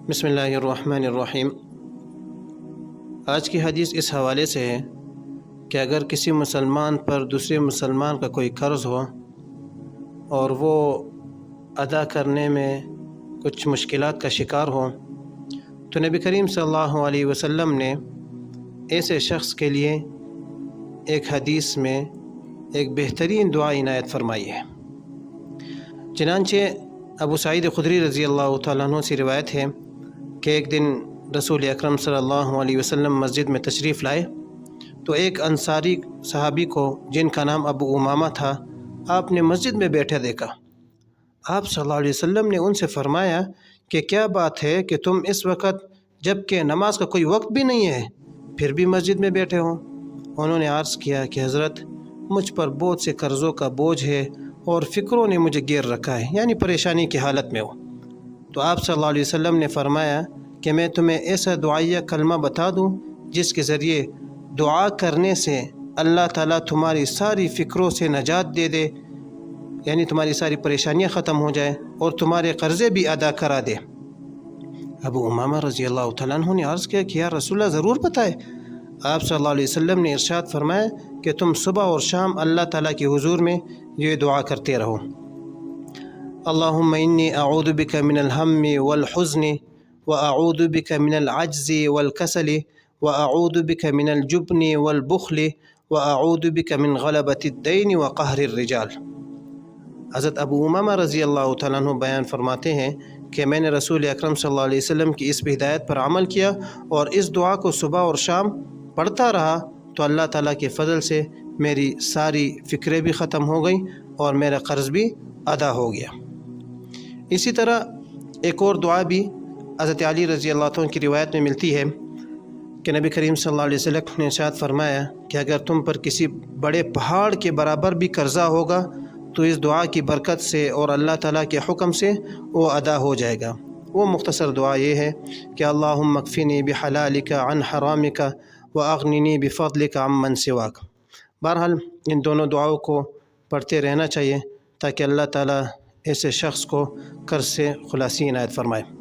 بسم اللہ الرحمن الرحیم۔ آج کی حدیث اس حوالے سے ہے کہ اگر کسی مسلمان پر دوسرے مسلمان کا کوئی قرض ہو اور وہ ادا کرنے میں کچھ مشکلات کا شکار ہو تو نبی کریم صلی اللہ علیہ وسلم نے ایسے شخص کے لیے ایک حدیث میں ایک بہترین دعا عنایت فرمائی ہے۔ چنانچہ ابو سعید خدری رضی اللہ تعالیٰ عنہ سے روایت ہے کہ ایک دن رسول اکرم صلی اللہ علیہ وسلم مسجد میں تشریف لائے تو ایک انصاری صحابی کو جن کا نام ابو امامہ تھا آپ نے مسجد میں بیٹھے دیکھا۔ آپ صلی اللہ علیہ وسلم نے ان سے فرمایا کہ کیا بات ہے کہ تم اس وقت جب کہ نماز کا کوئی وقت بھی نہیں ہے پھر بھی مسجد میں بیٹھے ہو؟ انہوں نے عرض کیا کہ حضرت مجھ پر بہت سے قرضوں کا بوجھ ہے اور فکروں نے مجھے گیر رکھا ہے، یعنی پریشانی کی حالت میں ہو۔ تو آپ صلی اللہ علیہ وسلم نے فرمایا کہ میں تمہیں ایسا دعائیہ کلمہ بتا دوں جس کے ذریعے دعا کرنے سے اللہ تعالیٰ تمہاری ساری فکروں سے نجات دے دے، یعنی تمہاری ساری پریشانیاں ختم ہو جائیں اور تمہارے قرضے بھی ادا کرا دے۔ ابو امامہ رضی اللہ تعالیٰ عنہ نے عرض کیا کہ یا رسول اللہ ضرور بتائے۔ آپ صلی اللہ علیہ وسلم نے ارشاد فرمایا کہ تم صبح اور شام اللہ تعالیٰ کے حضور میں یہ دعا کرتے رہو: اللہم انی اعوذ بک من الہم والحزن واعوذ بک من العجز والکسل واعوذ بک من الجبن والبخل واعوذ بک من غلبۃ الدین وقہر الرجال۔ حضرت ابو امامہ رضی اللہ تعالیٰ عنہ بیان فرماتے ہیں کہ میں نے رسول اکرم صلی اللہ علیہ وسلم کی اس ہدایت پر عمل کیا اور اس دعا کو صبح اور شام پڑھتا رہا تو اللہ تعالیٰ کے فضل سے میری ساری فکریں بھی ختم ہو گئیں اور میرا قرض بھی ادا ہو گیا۔ اسی طرح ایک اور دعا بھی حضرت علی رضی اللہ عنہ کی روایت میں ملتی ہے کہ نبی کریم صلی اللہ علیہ وسلم نے ارشاد فرمایا کہ اگر تم پر کسی بڑے پہاڑ کے برابر بھی قرضہ ہوگا تو اس دعا کی برکت سے اور اللہ تعالیٰ کے حکم سے وہ ادا ہو جائے گا۔ وہ مختصر دعا یہ ہے کہ اللہم اکفنی بحلالک عن حرامک واغننی بفضلک عمن سواک۔ بہرحال ان دونوں دعاؤں کو پڑھتے رہنا چاہیے تاکہ اللہ تعالیٰ ایسے شخص کو قرض سے خلاصی عنایت فرمائے۔